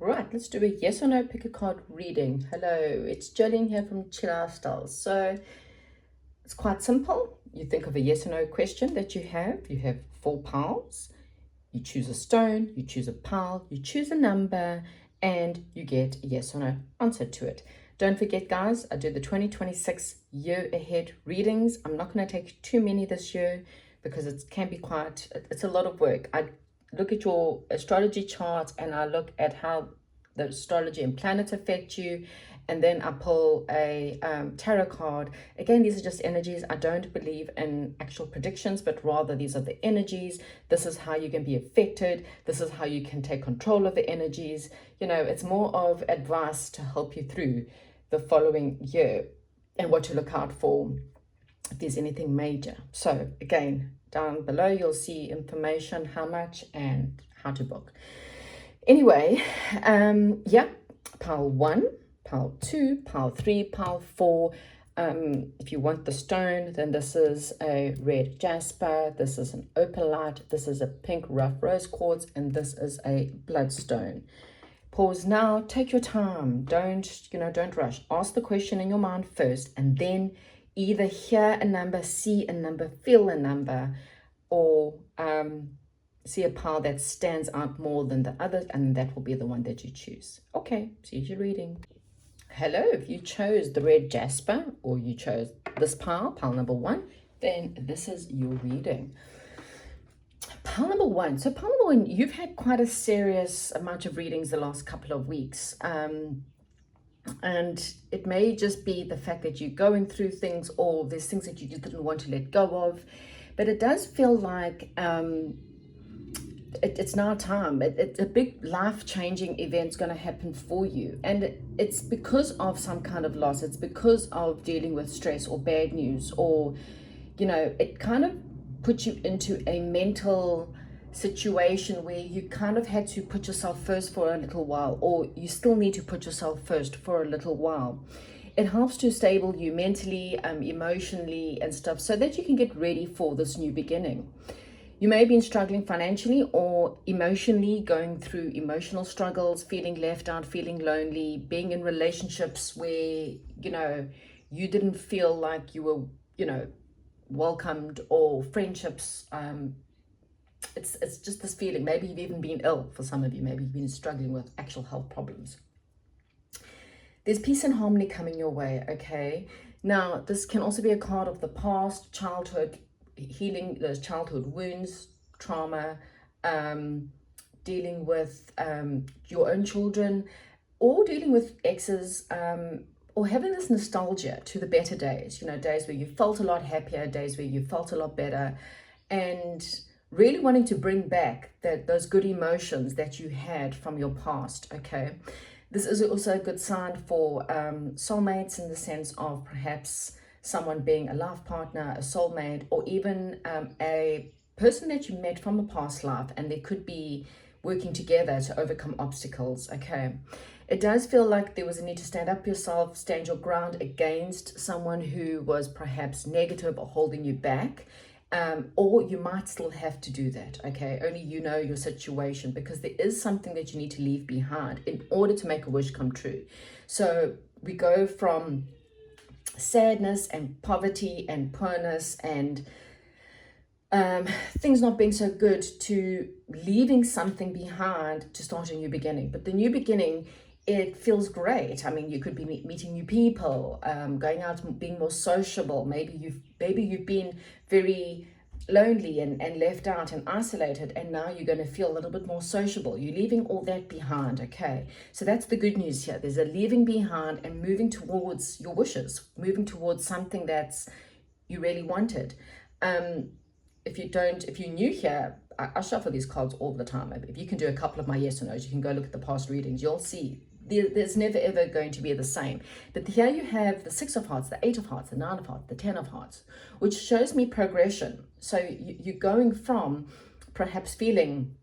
Right, let's do a yes or no pick a card reading. Hello, it's Jolene here from Chill Lifestyles. So it's quite simple. You think of a yes or no question that you have. You have 4 piles. You choose a stone, you choose a pile, you choose a number, and you get a yes or no answer to it. Don't forget, guys, I do the 2026 year ahead readings. I'm not going to take too many this year because it can be it's a lot of work. I look at your astrology chart and I look at how the astrology and planets affect you, and then I pull a tarot card. Again, these are just energies. I don't believe in actual predictions, but rather these are the energies. This is how you can be affected. This is how you can take control of the energies. You know, it's more of advice to help you through the following year and what to look out for if there's anything major. So again, down below you'll see information, how much and how to book. Anyway, yeah, pile 1, pile 2, pile 3, pile 4. If you want the stone, then this is a red jasper, this is an opalite, this is a pink rough rose quartz, and this is a bloodstone. Pause now, take your time, don't rush. Ask the question in your mind first, and then either hear a number, see a number, feel a number, or see a pile that stands out more than the others, and that will be the one that you choose. Okay, see your reading. Hello, if you chose the red jasper or you chose this pile number 1, then this is your reading. Pile number 1. So pile number 1, you've had quite a serious amount of readings the last couple of weeks. And it may just be the fact that you're going through things, or there's things that you just didn't want to let go of. But it does feel like it's now time. It's a big life-changing event's going to happen for you. And it's because of some kind of loss. It's because of dealing with stress or bad news, or, it kind of puts you into a mental situation where you kind of had to put yourself first for a little while, or you still need to put yourself first for a little while. It helps to stable you mentally, emotionally and stuff, so that you can get ready for this new beginning. You may have been struggling financially or emotionally, going through emotional struggles, feeling left out, feeling lonely, being in relationships where, you didn't feel like you were, welcomed, or friendships. It's just this feeling. Maybe you've even been ill for some of you. Maybe you've been struggling with actual health problems. There's peace and harmony coming your way, okay? Now, this can also be a card of the past, childhood, healing those childhood wounds, trauma, dealing with your own children, or dealing with exes, or having this nostalgia to the better days, days where you felt a lot happier, days where you felt a lot better, and really wanting to bring back those good emotions that you had from your past, okay? This is also a good sign for soulmates, in the sense of perhaps someone being a life partner, a soulmate, or even a person that you met from a past life, and they could be working together to overcome obstacles, okay? It does feel like there was a need to stand up yourself, stand your ground against someone who was perhaps negative or holding you back. Or you might still have to do that, okay? Only you know your situation, because there is something that you need to leave behind in order to make a wish come true. So we go from sadness and poverty and poorness and things not being so good, to leaving something behind to start a new beginning. But the new beginning, it feels great. I mean, you could be meeting new people, going out, being more sociable. Maybe you've been very lonely and left out and isolated, and now you're going to feel a little bit more sociable. You're leaving all that behind, okay? So that's the good news here. There's a leaving behind and moving towards your wishes, moving towards something that's you really wanted. If you're new here, I shuffle these cards all the time. If you can do a couple of my yes or no's, you can go look at the past readings. You'll see there's never ever going to be the same. But here you have the 6 of hearts, the 8 of hearts, the 9 of hearts, the 10 of hearts, which shows me progression. So you're going from perhaps feeling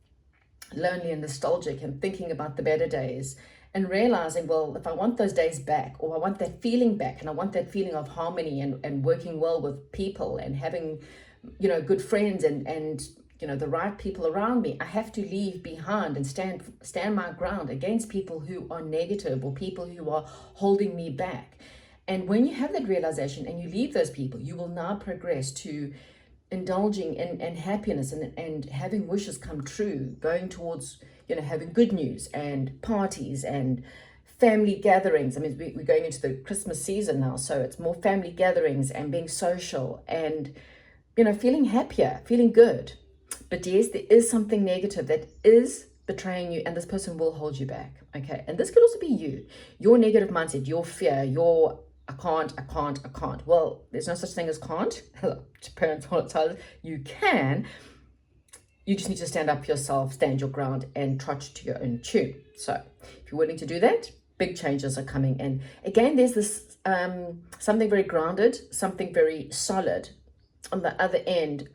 lonely and nostalgic and thinking about the better days, and realizing, well, if I want those days back, or I want that feeling back, and I want that feeling of harmony and working well with people and having, good friends and the right people around me. I have to leave behind and stand my ground against people who are negative or people who are holding me back. And when you have that realization and you leave those people, you will now progress to indulging in happiness and having wishes come true, going towards, having good news and parties and family gatherings. I mean, we're going into the Christmas season now, so it's more family gatherings and being social and, feeling happier, feeling good. But yes, there is something negative that is betraying you, and this person will hold you back, okay? And this could also be you, your negative mindset, your fear, your I can't. Well, there's no such thing as can't. Parents all the time. You can. You just need to stand up for yourself, stand your ground, and trot to your own tune. So if you're willing to do that, big changes are coming in. Again, there's this something very grounded, something very solid. On the other end,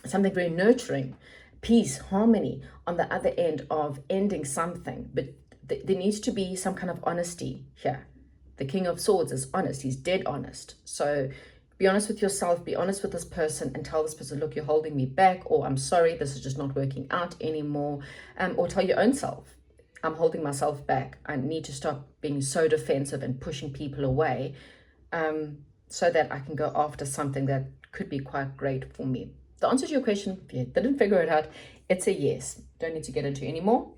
something very nurturing, peace, harmony on the other end of ending something. But there needs to be some kind of honesty here. The King of Swords is honest. He's dead honest. So be honest with yourself, be honest with this person, and tell this person, look, you're holding me back, or I'm sorry, this is just not working out anymore. Or tell your own self, I'm holding myself back. I need to stop being so defensive and pushing people away, so that I can go after something that could be quite great for me. The answer to your question, if you didn't figure it out, it's a yes. Don't need to get into any more.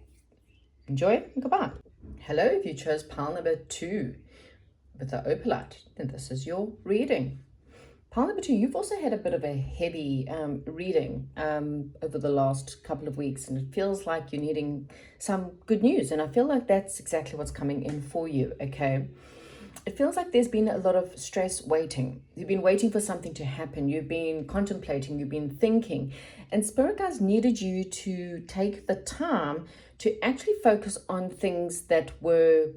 Enjoy and goodbye. Hello, if you chose pile number 2 with the opalite, then this is your reading. Pile number 2, you've also had a bit of a heavy reading over the last couple of weeks, and it feels like you're needing some good news, and I feel like that's exactly what's coming in for you, okay? It feels like there's been a lot of stress waiting. You've been waiting for something to happen. You've been contemplating, you've been thinking, and Spirit Guides needed you to take the time to actually focus on things that were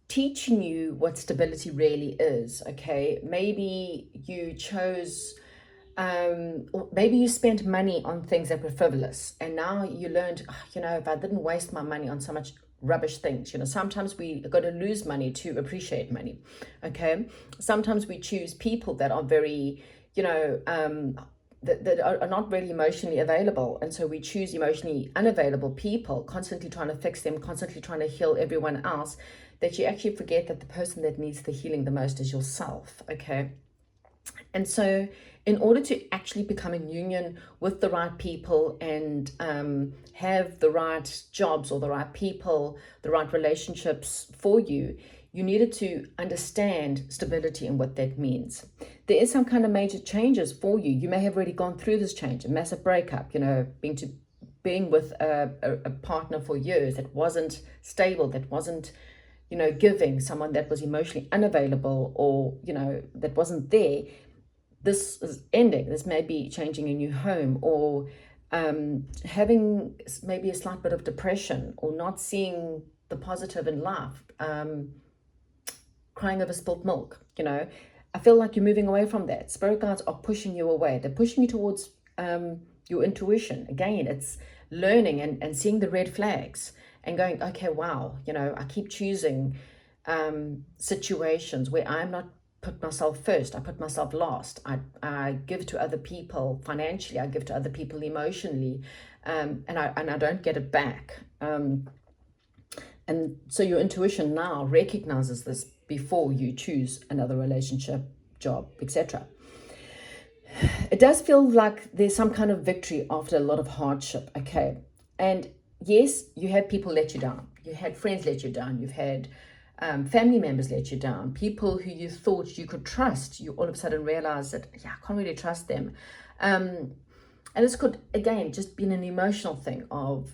teaching you what stability really is, okay? Maybe you chose, or maybe you spent money on things that were frivolous, and now you learned, if I didn't waste my money on so much rubbish things, sometimes we got to lose money to appreciate money, okay? Sometimes we choose people that are very, that are not really emotionally available, and so we choose emotionally unavailable people, constantly trying to fix them, constantly trying to heal everyone else, that you actually forget that the person that needs the healing the most is yourself, okay? And so in order to actually become in union with the right people and have the right jobs or the right people, the right relationships for you, you needed to understand stability and what that means. There is some kind of major changes for you. You may have already gone through this change, a massive breakup, being with a partner for years that wasn't stable, that wasn't giving, someone that was emotionally unavailable, or, that wasn't there. This is ending. This may be changing a new home, or having maybe a slight bit of depression, or not seeing the positive in life, crying over spilt milk. I feel like you're moving away from that. Spirit guides are pushing you away. They're pushing you towards your intuition. Again, it's learning and seeing the red flags and going, okay, wow, I keep choosing situations where I'm not put myself first. I put myself last. I give to other people financially. I give to other people emotionally, and I don't get it back. And so your intuition now recognizes this before you choose another relationship, job, etc. It does feel like there's some kind of victory after a lot of hardship, okay? And yes, you had people let you down. You had friends let you down. You've had family members let you down. People who you thought you could trust, you all of a sudden realize that, I can't really trust them. And this could, again, just be an emotional thing of,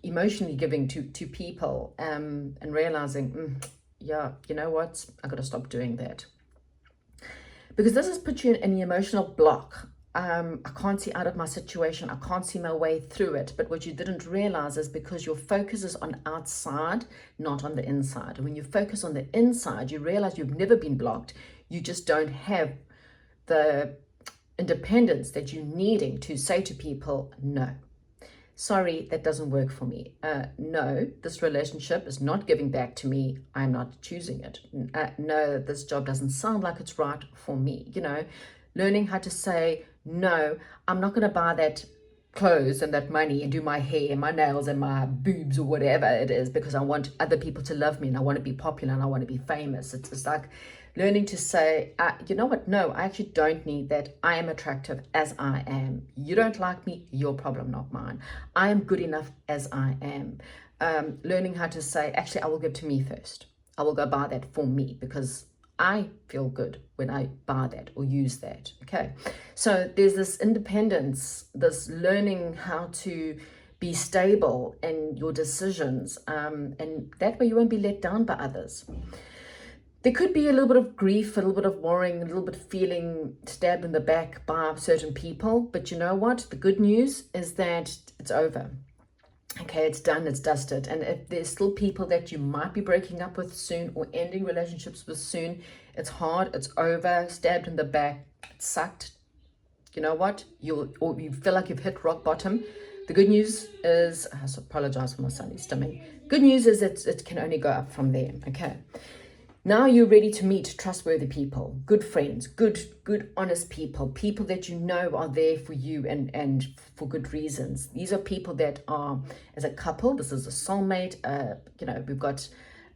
emotionally giving to people and realizing, you know what, I got to stop doing that. Because this has put you in an emotional block. I can't see out of my situation. I can't see my way through it. But what you didn't realize is because your focus is on outside, not on the inside. And when you focus on the inside, you realize you've never been blocked. You just don't have the independence that you're needing to say to people, no, sorry, that doesn't work for me. No, this relationship is not giving back to me. I'm not choosing it. No, this job doesn't sound like it's right for me. Learning how to say no, I'm not going to buy that clothes and that money and do my hair and my nails and my boobs or whatever it is because I want other people to love me and I want to be popular and I want to be famous. It's like learning to say, you know what? No, I actually don't need that. I am attractive as I am. You don't like me, your problem, not mine. I am good enough as I am. Learning how to say, actually, I will give to me first. I will go buy that for me because I feel good when I buy that or use that. Okay. So there's this independence, this learning how to be stable in your decisions. And that way you won't be let down by others. There could be a little bit of grief, a little bit of worrying, a little bit of feeling stabbed in the back by certain people. But you know what? The good news is that it's over. Okay, it's done, it's dusted. And if there's still people that you might be breaking up with soon or ending relationships with soon, it's hard, it's over, stabbed in the back, it sucked. You know what? You feel like you've hit rock bottom. The good news is, I apologize for my sonny stomach. Good news is that it can only go up from there. Okay. Now you're ready to meet trustworthy people, good friends, good, honest people, people that you know are there for you and for good reasons. These are people that are, as a couple, this is a soulmate. We've got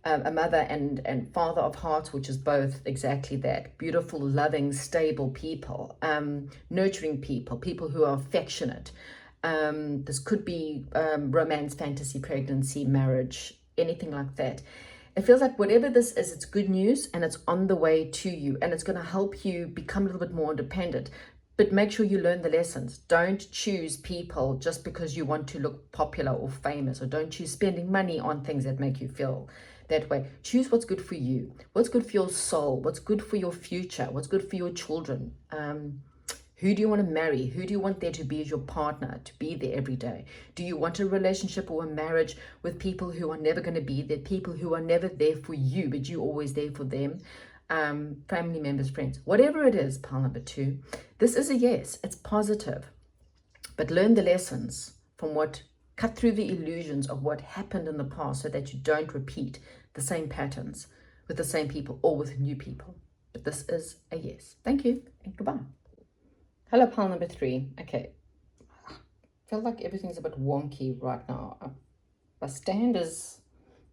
a mother and father of hearts, which is both exactly that. Beautiful, loving, stable people, nurturing people, people who are affectionate. This could be romance, fantasy, pregnancy, marriage, anything like that. It feels like whatever this is, it's good news and it's on the way to you and it's going to help you become a little bit more independent. But make sure you learn the lessons. Don't choose people just because you want to look popular or famous, or don't choose spending money on things that make you feel that way. Choose what's good for you, what's good for your soul, what's good for your future, what's good for your children. Who do you want to marry? Who do you want there to be as your partner, to be there every day? Do you want a relationship or a marriage with people who are never going to be there, people who are never there for you, but you're always there for them? Family members, friends, whatever it is, pile number 2. This is a yes, it's positive. But learn the lessons from cut through the illusions of what happened in the past so that you don't repeat the same patterns with the same people or with new people. But this is a yes. Thank you and goodbye. Hello, pile number 3. Okay, I feel like everything's a bit wonky right now. My stand has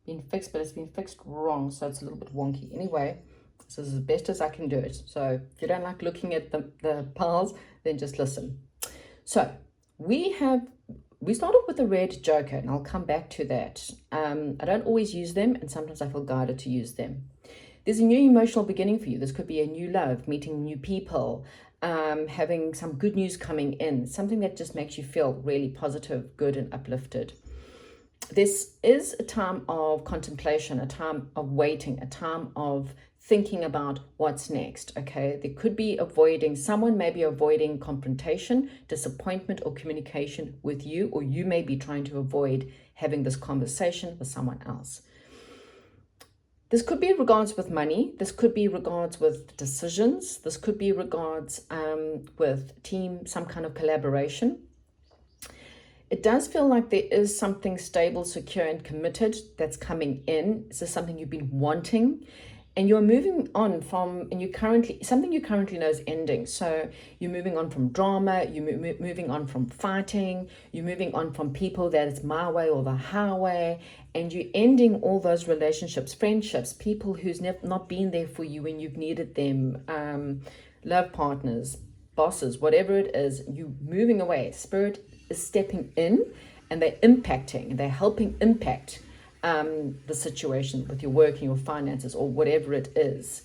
been fixed, but it's been fixed wrong, so it's a little bit wonky. Anyway, this is as best as I can do it. So if you don't like looking at the piles, then just listen. So we start off with the red joker, and I'll come back to that. I don't always use them, and sometimes I feel guided to use them. There's a new emotional beginning for you. This could be a new love, meeting new people, having some good news coming in, something that just makes you feel really positive, good, and uplifted. This is a time of contemplation, a time of waiting, a time of thinking about what's next. Okay, there could be someone may be avoiding confrontation, disappointment, or communication with you, or you may be trying to avoid having this conversation with someone else. This could be regards with money. This could be regards with decisions. This could be regards with team, some kind of collaboration. It does feel like there is something stable, secure, and committed that's coming in. This is something you've been wanting. And you're moving on from, something you currently know is ending. So you're moving on from drama, you're moving on from fighting, you're moving on from people that it's my way or the highway, and you're ending all those relationships, friendships, people who's not been there for you when you've needed them, love partners, bosses, whatever it is, you're moving away. Spirit is stepping in and they're helping impact the situation with your work and your finances or whatever it is.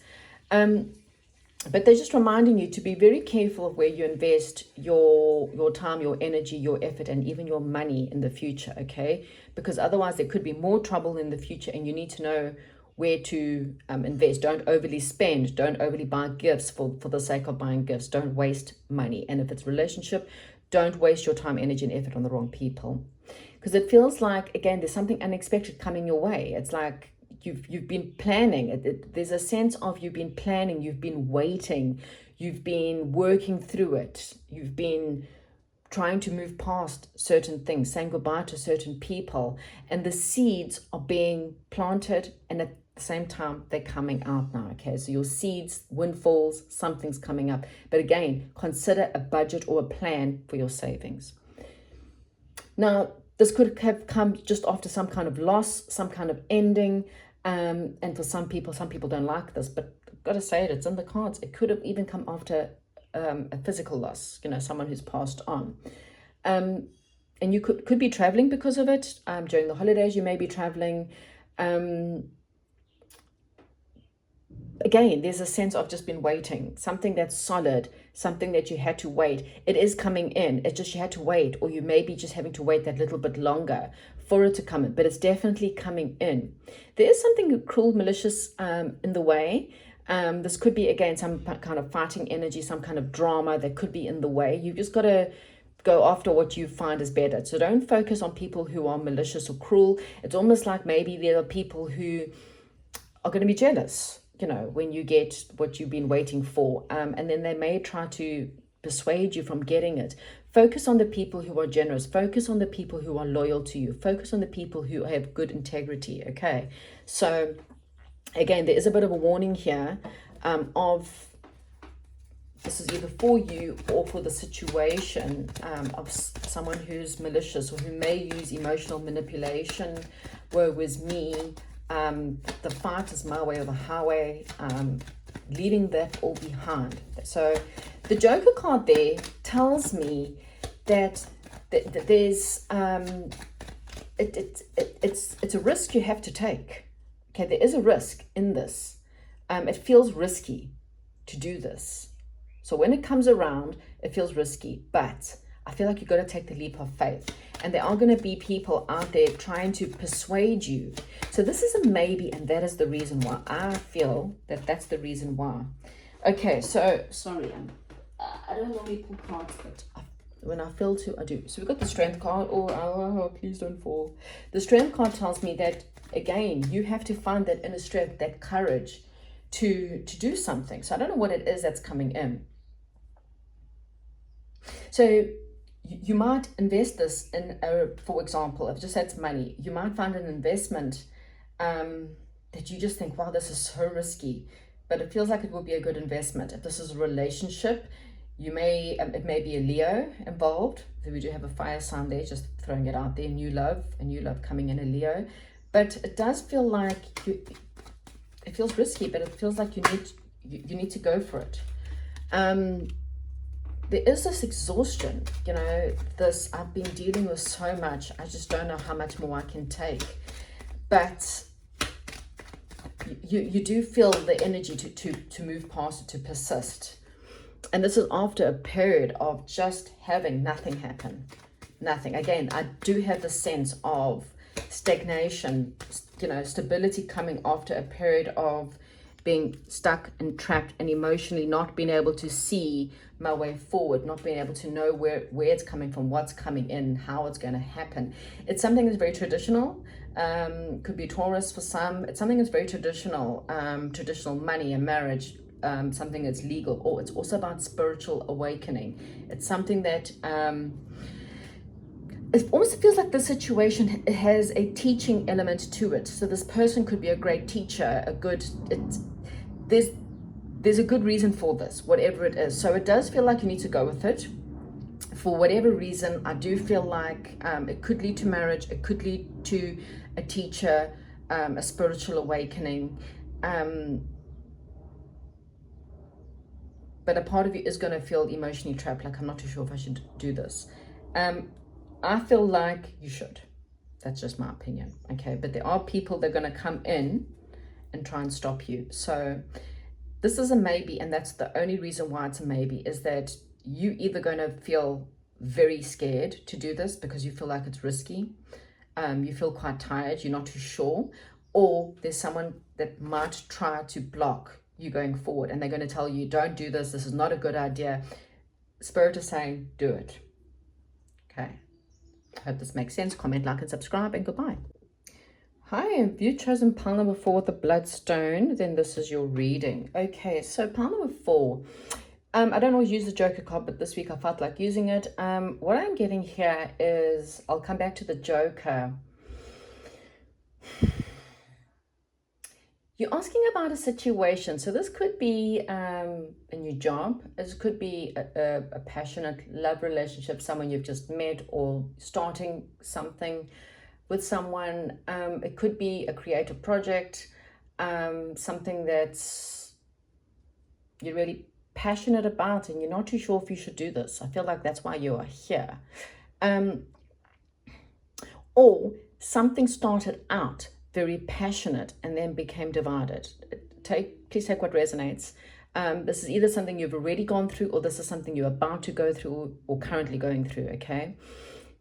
But they're just reminding you to be very careful of where you invest your time, your energy, your effort, and even your money in the future, okay? Because otherwise there could be more trouble in the future and you need to know where to invest. Don't overly spend. Don't overly buy gifts for the sake of buying gifts. Don't waste money. And if it's relationship, don't waste your time, energy, and effort on the wrong people. Because it feels like, again, there's something unexpected coming your way. It's like you've been planning. There's a sense of you've been planning, you've been waiting, you've been working through it. You've been trying to move past certain things, saying goodbye to certain people. And the seeds are being planted and the same time, they're coming out now, okay? So your seeds, windfalls, something's coming up. But again, consider a budget or a plan for your savings. Now, this could have come just after some kind of loss, some kind of ending. And for some people don't like this, but I've got to say it's in the cards. It could have even come after a physical loss, someone who's passed on. And you could be traveling because of it. During the holidays, you may be traveling. Again, there's a sense of just been waiting, something that's solid, something that you had to wait. It is coming in. It's just you had to wait, or you may be just having to wait that little bit longer for it to come in, but it's definitely coming in. There is something cruel, malicious in the way. This could be, again, some kind of fighting energy, some kind of drama that could be in the way. You've just got to go after what you find is better. So don't focus on people who are malicious or cruel. It's almost like maybe there are people who are going to be jealous, when you get what you've been waiting for. And then they may try to persuade you from getting it. Focus on the people who are generous. Focus on the people who are loyal to you. Focus on the people who have good integrity, okay? So, again, there is a bit of a warning here of this is either for you or for the situation of someone who's malicious or who may use emotional manipulation. Woe was me. The fight is my way or the highway, leaving that all behind. So the Joker card there tells me that there's it's a risk you have to take. Okay, there is a risk in this. It feels risky to do this. So when it comes around, it feels risky, but I feel like you've got to take the leap of faith. And there are going to be people out there trying to persuade you. So this is a maybe, and that is the reason why. I feel that that's the reason why. Okay, so, sorry, I don't normally pull cards, but when I feel to, I do. So we've got the Strength card. Oh, please don't fall. The Strength card tells me that, again, you have to find that inner strength, that courage to do something. So I don't know what it is that's coming in. So you might invest this in, for example, if just that's money, you might find an investment that you just think, wow, this is so risky, but it feels like it will be a good investment. If this is a relationship, you may, it may be a Leo involved. So we do have a fire sign there, just throwing it out there, a new love coming in, a Leo. But it does feel like it feels risky, but it feels like you need to go for it. There is this exhaustion, this, I've been dealing with so much, I just don't know how much more I can take. But you do feel the energy to move past it, to persist. And this is after a period of just having nothing happen. Nothing. Again, I do have the sense of stagnation, stability coming after a period of being stuck and trapped and emotionally not being able to see my way forward, not being able to know where it's coming from, what's coming in, how it's going to happen. It's something that's very traditional. Could be Taurus for some. It's something that's very traditional, traditional money and marriage, something that's legal, or it's also about spiritual awakening. It's something that it almost feels like the situation has a teaching element to it. So this person could be a great teacher, there's a good reason for this, whatever it is. So it does feel like you need to go with it. For whatever reason, I do feel like it could lead to marriage, it could lead to a teacher, a spiritual awakening. But a part of you is going to feel emotionally trapped, like I'm not too sure if I should do this. I feel like you should. That's just my opinion, okay? But there are people that are going to come in and try and stop you. So this is a maybe, and that's the only reason why it's a maybe, is that you either going to feel very scared to do this because you feel like it's risky, you feel quite tired, you're not too sure, or there's someone that might try to block you going forward, and they're going to tell you, don't do this, this is not a good idea. Spirit is saying, do it. Okay. I hope this makes sense. Comment, like, and subscribe, and goodbye. Hi, if you've chosen pile number 4 with the bloodstone, then this is your reading. Okay, so pile number 4. I don't always use the Joker card, but this week I felt like using it. What I'm getting here is, I'll come back to the Joker. You're asking about a situation. So this could be a new job. This could be a passionate love relationship, someone you've just met, or starting something with someone. It could be a creative project, something that's you're really passionate about and you're not too sure if you should do this. I feel like that's why you are here. Or something started out very passionate and then became divided. Please take what resonates. This is either something you've already gone through, or this is something you're about to go through or currently going through, okay?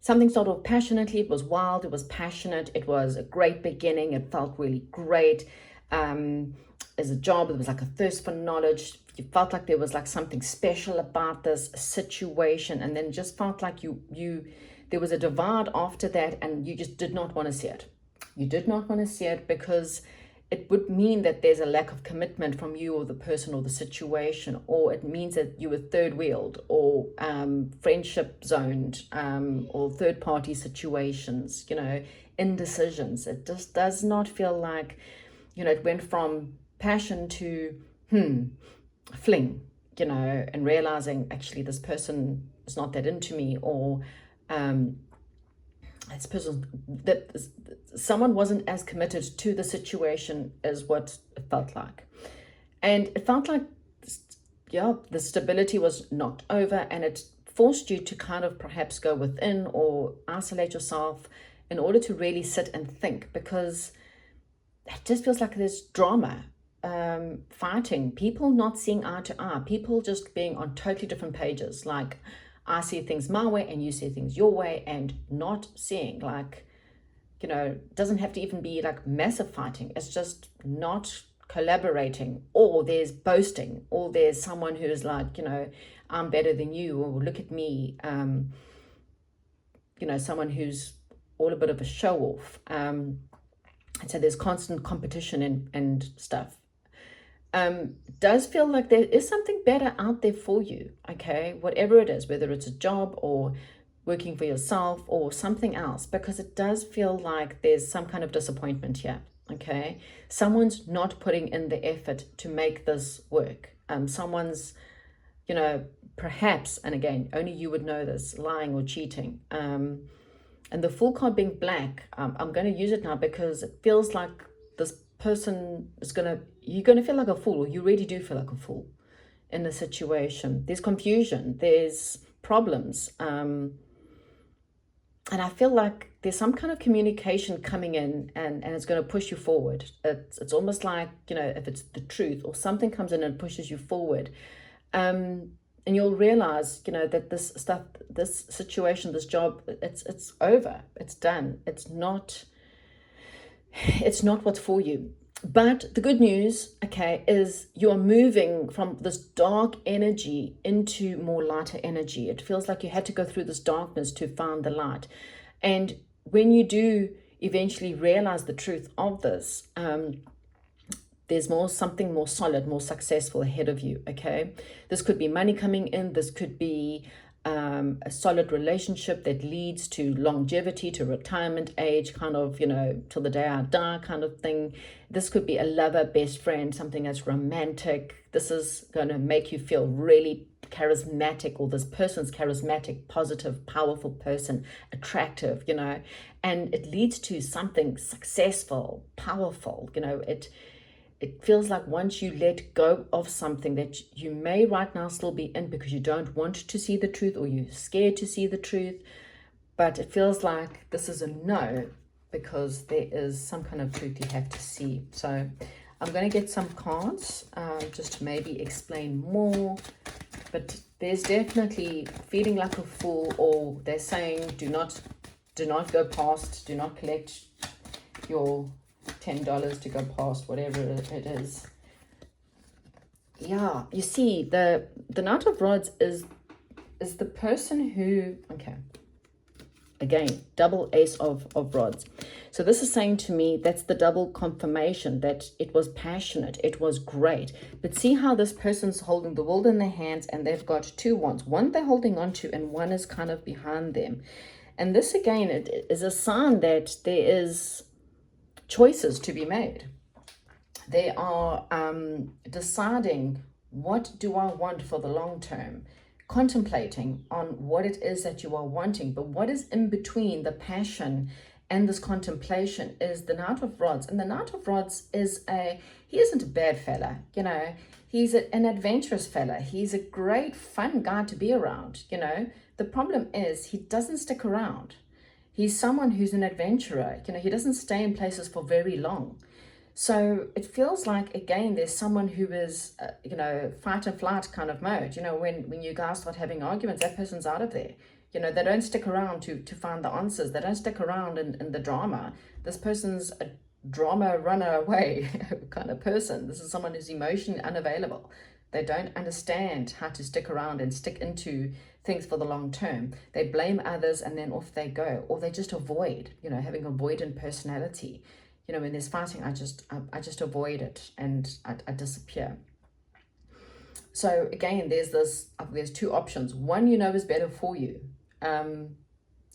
Something started off passionately. It was wild, it was passionate, it was a great beginning, it felt really great. As a job, there was like a thirst for knowledge. You felt like there was like something special about this situation, and then just felt like there was a divide after that, and you just did not want to see it. You did not want to see it because it would mean that there's a lack of commitment from you or the person or the situation, or it means that you were third wheeled or friendship zoned, or third party situations, indecisions. It just does not feel like, it went from passion to fling, and realizing actually this person is not that into me, or this person, that someone wasn't as committed to the situation as what it felt like. And it felt like, the stability was knocked over, and it forced you to kind of perhaps go within or isolate yourself in order to really sit and think, because it just feels like there's drama, fighting, people not seeing eye to eye, people just being on totally different pages. Like, I see things my way and you see things your way, and not seeing, like, it doesn't have to even be like massive fighting. It's just not collaborating, or there's boasting, or there's someone who's like, I'm better than you, or look at me, someone who's all a bit of a show off. So there's constant competition and stuff. Does feel like there is something better out there for you, okay? Whatever it is, whether it's a job or working for yourself or something else, because it does feel like there's some kind of disappointment here, okay? Someone's not putting in the effort to make this work. Someone's, perhaps, and again, only you would know this, lying or cheating. And the Fool card being black, I'm going to use it now because it feels like this person is you're going to feel like a fool, or you really do feel like a fool in the situation. There's confusion, there's problems. And I feel like there's some kind of communication coming in, and it's going to push you forward. It's almost like, if it's the truth or something comes in and pushes you forward. And you'll realize, that this situation, this job, it's over, it's done. It's not what's for you. But the good news, okay, is you're moving from this dark energy into more lighter energy. It feels like you had to go through this darkness to find the light. And when you do eventually realize the truth of this, there's something more solid, more successful ahead of you, okay? This could be money coming in. This could be a solid relationship that leads to longevity, to retirement age, kind of, till the day I die kind of thing. This could be a lover, best friend, something that's romantic. This is going to make you feel really charismatic, or this person's charismatic, positive, powerful person, attractive, and it leads to something successful, powerful. It feels like once you let go of something that you may right now still be in because you don't want to see the truth, or you're scared to see the truth, but it feels like this is a no, because there is some kind of truth you have to see. So I'm going to get some cards just to maybe explain more, but there's definitely feeling like a fool, or they're saying do not go past, do not collect your $10 to go past whatever it is. Yeah, you see, the Knight of Rods is the person who, okay, again, double Ace of Rods. So this is saying to me, that's the double confirmation that it was passionate, it was great. But see how this person's holding the world in their hands, and they've got two wands. One they're holding on to, and one is kind of behind them. And this, again, it is a sign that there is choices to be made. They are deciding, what do I want for the long term? Contemplating on what it is that you are wanting. But what is in between the passion and this contemplation is the Knight of Rods. And the Knight of Rods is he isn't a bad fella, you know. He's an adventurous fella. He's a great, fun guy to be around, you know. The problem is he doesn't stick around. He's someone who's an adventurer. You know, he doesn't stay in places for very long. So it feels like, again, there's someone who is, you know, fight and flight kind of mode. You know, when you guys start having arguments, that person's out of there. You know, they don't stick around to find the answers. They don't stick around in the drama. This person's a drama runner away kind of person. This is someone who's emotionally unavailable. They don't understand how to stick around and stick into things for the long term. They blame others and then off they go, or they just avoid, you know, having avoidant personality. You know, when there's fighting, I just avoid it and I disappear. So again, there's two options. One, you know, is better for you. And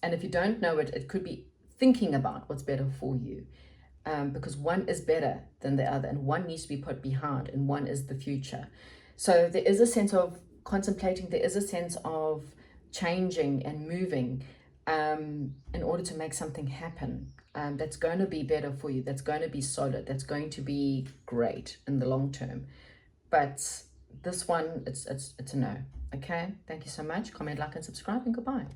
if you don't know it, it could be thinking about what's better for you. Because one is better than the other, and one needs to be put behind, and one is the future. So there is a sense of contemplating, there is a sense of changing and moving in order to make something happen that's going to be better for you, that's going to be solid, that's going to be great in the long term. But this one, it's a no. Okay, thank you so much. Comment, like, and subscribe, and goodbye.